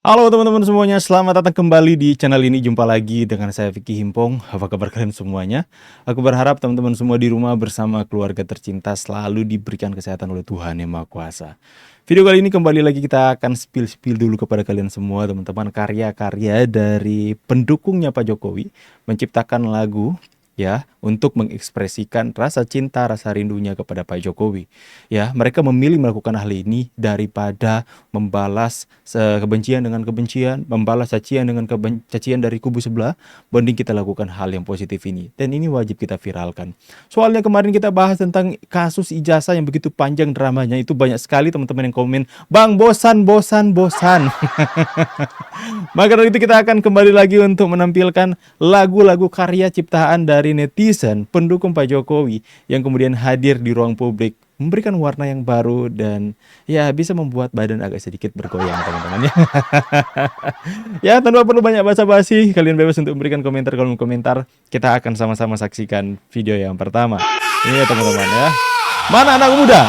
Halo teman-teman semuanya, selamat datang kembali di channel ini. Jumpa lagi dengan saya Vicky Himpong. Apa kabar kalian semuanya? Aku berharap teman-teman semua di rumah bersama keluarga tercinta selalu diberikan kesehatan oleh Tuhan Yang Maha Kuasa. Video kali ini kembali lagi kita akan spill dulu kepada kalian semua teman-teman, karya-karya dari pendukungnya Pak Jokowi menciptakan lagu ya untuk mengekspresikan rasa cinta, rasa rindunya kepada Pak Jokowi. Ya, mereka memilih melakukan hal ini daripada membalas kebencian dengan kebencian, membalas cacian dengan cacian dari kubu sebelah, mending kita lakukan hal yang positif ini. Dan ini wajib kita viralkan. Soalnya kemarin kita bahas tentang kasus ijazah yang begitu panjang dramanya, itu banyak sekali teman-teman yang komen, "Bang, bosan, bosan, bosan." Maka dari itu kita akan kembali lagi untuk menampilkan lagu-lagu karya ciptaan dari netizen pendukung Pak Jokowi yang kemudian hadir di ruang publik, memberikan warna yang baru dan ya bisa membuat badan agak sedikit bergoyang teman-teman ya. Ya tanpa perlu banyak basa-basi, kalian bebas untuk memberikan komentar kolom komentar. Kita akan sama-sama saksikan video yang pertama. Ini ya teman-teman ya. Mana anak muda?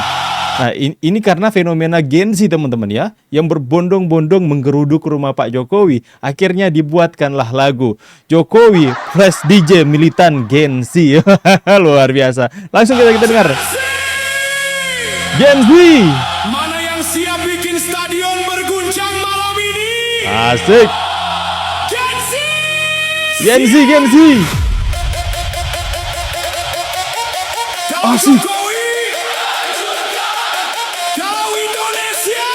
Nah ini karena fenomena Gen Z teman-teman ya, yang berbondong-bondong menggeruduk rumah Pak Jokowi. Akhirnya dibuatkanlah lagu Jokowi Flash DJ Militan Gen Z. Luar biasa. Langsung kita dengar. Gen Z. Mana yang siap bikin stadion berguncang malam ini? Asik. Gen Z. Gen Z, Gen Z. Asik. Kalau Indonesia.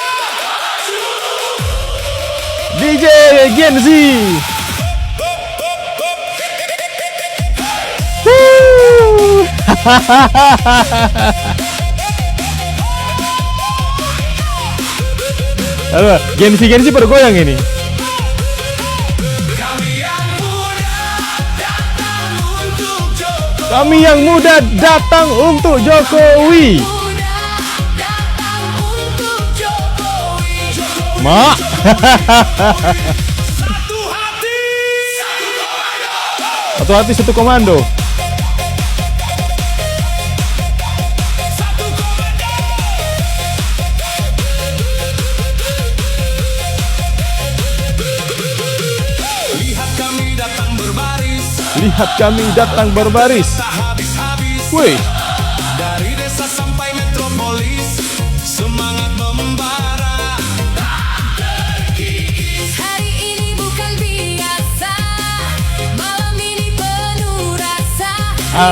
DJ Gen Z. Halo, Gen Z bergoyang ini. Kami yang muda datang untuk Jokowi. Mak. Satu hati, satu komando. Lihat kami datang berbaris. Woi. Dari desa sampai metropolis, semangat membara. Hari ini bukan biasa, malam ini penuh rasa.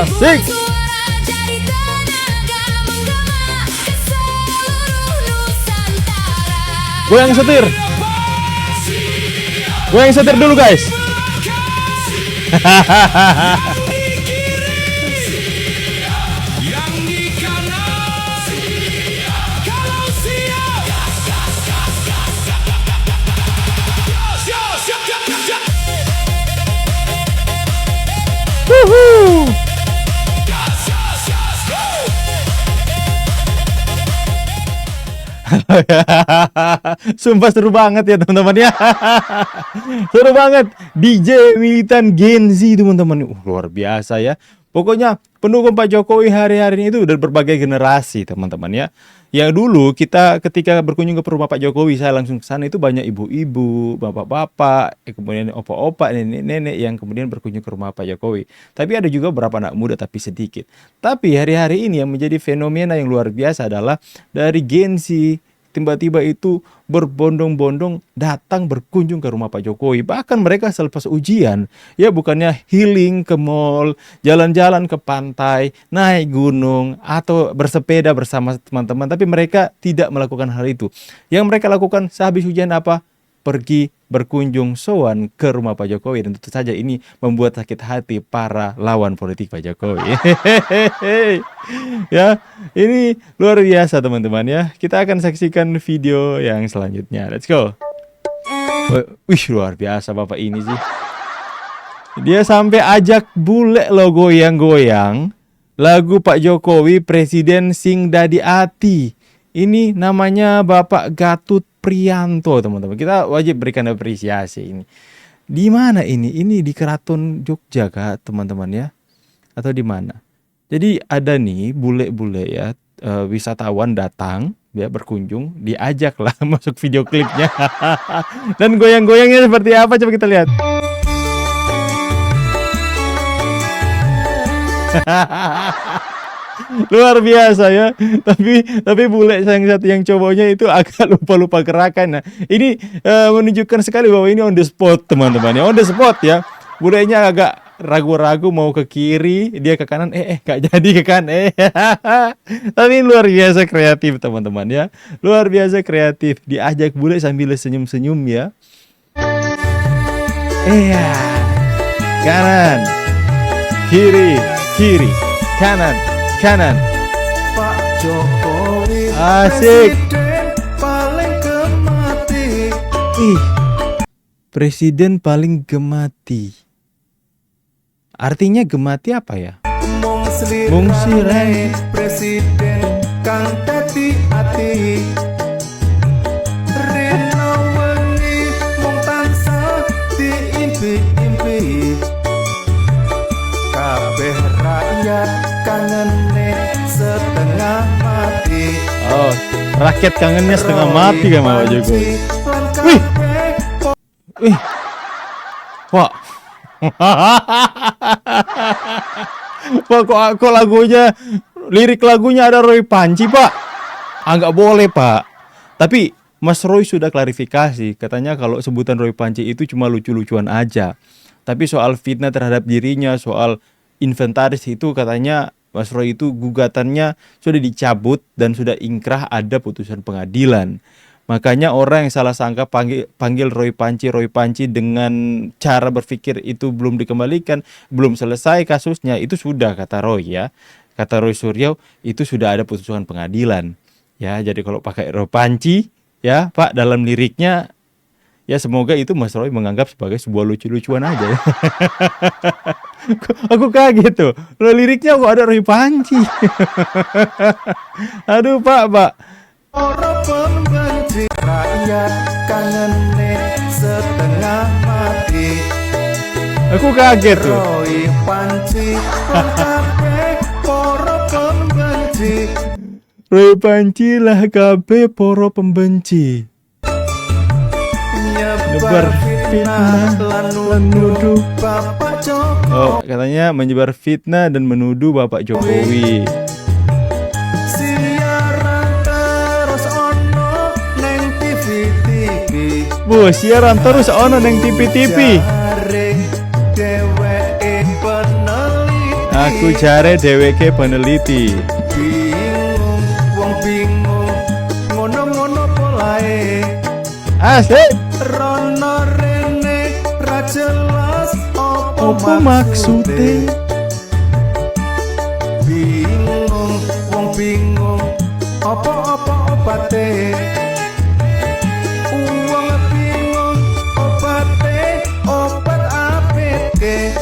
Asik. Suara jadi tenaga menggema ke seluruh Nusantara. Goyang setir. Goyang setir dulu guys. Yang di kanan. Kalau siap. Siap. Wuhu. Sumpah seru banget ya teman-teman ya. Seru banget. DJ Militan Gen Z teman-teman. Luar biasa ya. Pokoknya pendukung Pak Jokowi hari-hari ini itu udah berbagai generasi teman-teman ya. Yang dulu kita ketika berkunjung ke rumah Pak Jokowi, saya langsung ke sana itu banyak ibu-ibu, bapak-bapak, kemudian opa-opa, nenek-nenek yang kemudian berkunjung ke rumah Pak Jokowi. Tapi ada juga beberapa anak muda tapi sedikit. Tapi hari-hari ini yang menjadi fenomena yang luar biasa adalah dari Gen Z tiba-tiba itu berbondong-bondong datang berkunjung ke rumah Pak Jokowi. Bahkan mereka selepas ujian, ya bukannya healing ke mall, jalan-jalan ke pantai, naik gunung, atau bersepeda bersama teman-teman. Tapi mereka tidak melakukan hal itu. Yang mereka lakukan sehabis ujian apa? Pergi berkunjung sowan ke rumah Pak Jokowi. Dan tentu saja ini membuat sakit hati para lawan politik Pak Jokowi. Ya, ini luar biasa teman-teman ya. Kita akan saksikan video yang selanjutnya. Let's go. Wih, luar biasa bapak ini sih. Dia sampai ajak bule lo goyang-goyang lagu Pak Jokowi Presiden Sing Dadi Ati. Ini namanya Bapak Gatot Prianto teman-teman. Kita wajib berikan apresiasi ini. Di mana ini? Ini di Keraton Jogja kah teman-teman ya? Atau di mana? Jadi ada nih bule-bule ya, wisatawan datang ya berkunjung, diajaklah masuk video klipnya. Dan goyang-goyangnya seperti apa coba kita lihat. Luar biasa ya. Tapi bule yang satu yang cowoknya itu agak lupa-lupa gerakan. Nah, ini menunjukkan sekali bahwa ini on the spot, teman-teman ya. On the spot ya. Bulenya agak ragu-ragu mau ke kiri, dia ke kanan, gak jadi ke kanan. Tapi ini luar biasa kreatif, teman-teman ya. Luar biasa kreatif. Diajak bule sambil senyum-senyum ya. Kanan, kiri, kiri, kanan, kanan. Pak Jokowi Asik. presiden paling gemati. Presiden paling gemati. Artinya gemati apa ya? Mung Mung slirane slirane presiden kang dadi ati. Rena wengi mung tansah diimpi-impi. Kabeh rakyat kangene setengah mati. Oh, rakyat kangennya setengah mati kan Pak Jokowi. Wih. Wih. Wah. Pak, kok lagunya, lirik lagunya ada Roy Panci, Pak? Nggak boleh, Pak. Tapi Mas Roy sudah klarifikasi, katanya kalau sebutan Roy Panci itu cuma lucu-lucuan aja. Tapi soal fitnah terhadap dirinya, soal inventaris itu katanya Mas Roy itu gugatannya sudah dicabut dan sudah ingkrah, ada putusan pengadilan. Makanya orang yang salah sangka panggil Roy Panci dengan cara berpikir itu belum dikembalikan, belum selesai kasusnya, itu sudah kata Roy ya. Kata Roy Suryo itu sudah ada putusan pengadilan. Ya, jadi kalau pakai Roy Panci ya, Pak, dalam liriknya ya semoga itu Mas Roy menganggap sebagai sebuah lucu-lucuan aja ya. Aku kaget tuh. Loh, liriknya kok ada Roy Panci. Aduh, Pak. Ora pembenci rakyat kangene setengah mati. Aku kaget tuh. Roy Panci kabeh para pembenci. Roy Panci lah kabeh para pembenci. Nyebar fitnah lan nuduh Bapak Jokowi. Oh, katanya menyebar fitnah dan menuduh Bapak Jokowi. Siaran terus ono neng TV. Siaran terus ono neng TV. Jare dheweke peneliti. Aku jare dheweke peneliti. Bingung, wong bingung, ngono-ngono polae. Asik. Rono rene ra jelas Apa maksude? Bingung, wong bingung, apa-apa obate. Wong bingung, obate, obat APK.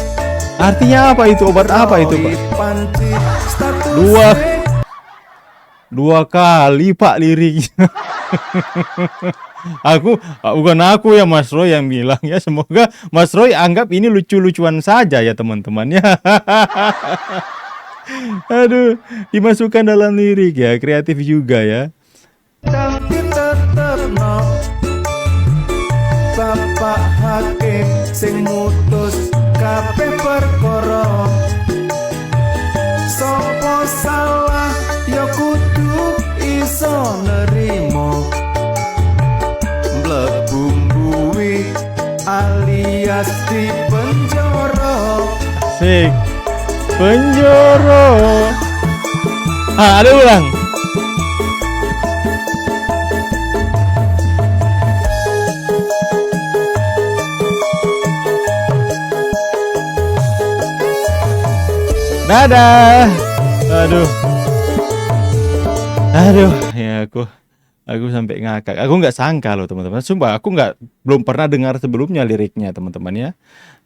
Artinya apa itu? Obat apa itu, Pak? Panci status Dua kali, Pak, liriknya. Bukan aku ya, Mas Roy yang bilang ya. Semoga Mas Roy anggap ini lucu-lucuan saja ya, teman-teman ya. Aduh, dimasukkan dalam lirik ya, kreatif juga ya. tapi tetep no Bapak Hakim sing mutus kabeh perkara. Sopo salah ya kudu iso nerimo. Mlebu mbuwi alias di penjara. Sik. Penjoro. Ada ulang. Dadah. Aduh, ya aku sampai ngakak. Aku nggak sangka loh, teman-teman. Sumpah, aku belum pernah dengar sebelumnya liriknya, teman-teman ya.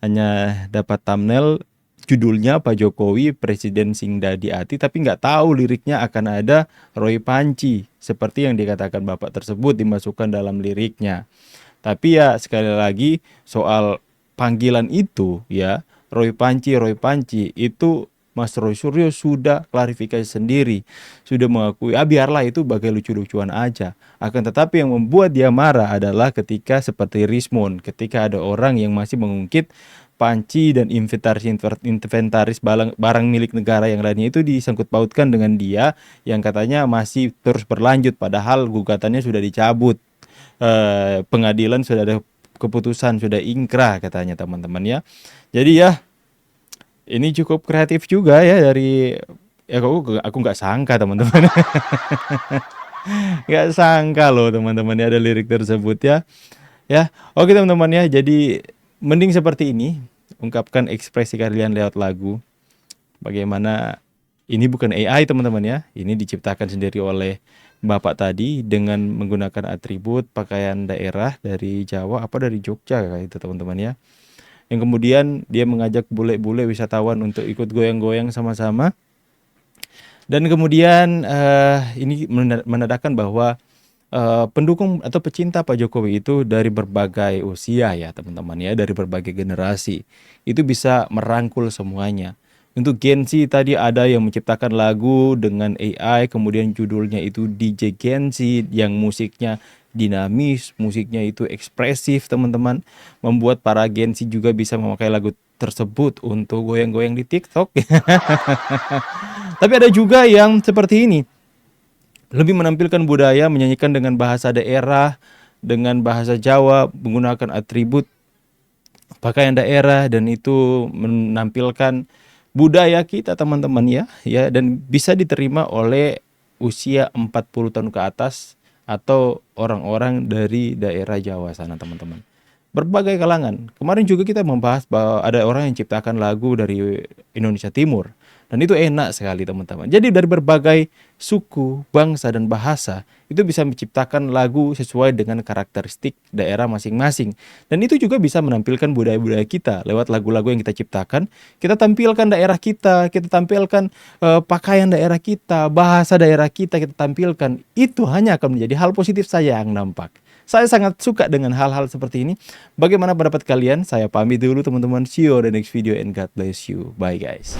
Hanya dapat thumbnail judulnya Pak Jokowi Presiden Sing Dadi Ati, tapi nggak tahu liriknya akan ada Roy Panci seperti yang dikatakan Bapak tersebut dimasukkan dalam liriknya. Tapi ya sekali lagi soal panggilan itu ya, Roy Panci itu Mas Roy Suryo sudah klarifikasi sendiri, sudah mengakui, biarlah itu bagai lucu-lucuan aja. Akan tetapi yang membuat dia marah adalah ketika seperti Rismond, ketika ada orang yang masih mengungkit panci dan inventaris barang milik negara yang lainnya itu disangkut pautkan dengan dia yang katanya masih terus berlanjut padahal gugatannya sudah dicabut. Pengadilan sudah ada keputusan, sudah ingkrah katanya teman-teman ya. Jadi ya ini cukup kreatif juga ya dari ya aku nggak sangka teman-teman. Nggak sangka loh teman-teman ya ada lirik tersebut ya. Ya, oke teman-teman ya. Jadi mending seperti ini, ungkapkan ekspresi kalian lewat lagu. Bagaimana ini bukan AI teman-teman ya. Ini diciptakan sendiri oleh Bapak tadi dengan menggunakan atribut pakaian daerah dari Jawa apa dari Jogja kayak itu teman-teman ya. Yang kemudian dia mengajak bule-bule wisatawan untuk ikut goyang-goyang sama-sama. Dan kemudian ini menandakan bahwa pendukung atau pecinta Pak Jokowi itu dari berbagai usia ya teman-teman ya, dari berbagai generasi. Itu bisa merangkul semuanya. Untuk Gen Z tadi ada yang menciptakan lagu dengan AI, kemudian judulnya itu DJ Gen Z yang musiknya dinamis, musiknya itu ekspresif teman-teman. Membuat para Gen Z juga bisa memakai lagu tersebut untuk goyang-goyang di TikTok. Tapi ada juga yang seperti ini. Lebih menampilkan budaya, menyanyikan dengan bahasa daerah, dengan bahasa Jawa, menggunakan atribut pakaian daerah dan itu menampilkan budaya kita teman-teman ya dan bisa diterima oleh usia 40 tahun ke atas atau orang-orang dari daerah Jawa sana teman-teman. Berbagai kalangan. Kemarin juga kita membahas bahwa ada orang yang ciptakan lagu dari Indonesia Timur. Dan itu enak sekali teman-teman. Jadi dari berbagai suku, bangsa, dan bahasa itu bisa menciptakan lagu sesuai dengan karakteristik daerah masing-masing. Dan itu juga bisa menampilkan budaya-budaya kita lewat lagu-lagu yang kita ciptakan. Kita tampilkan daerah kita tampilkan pakaian daerah kita, bahasa daerah kita tampilkan. Itu hanya akan menjadi hal positif saja yang nampak. Saya sangat suka dengan hal-hal seperti ini. Bagaimana pendapat kalian? Saya pamit dulu teman-teman. See you on the next video and God bless you. Bye guys.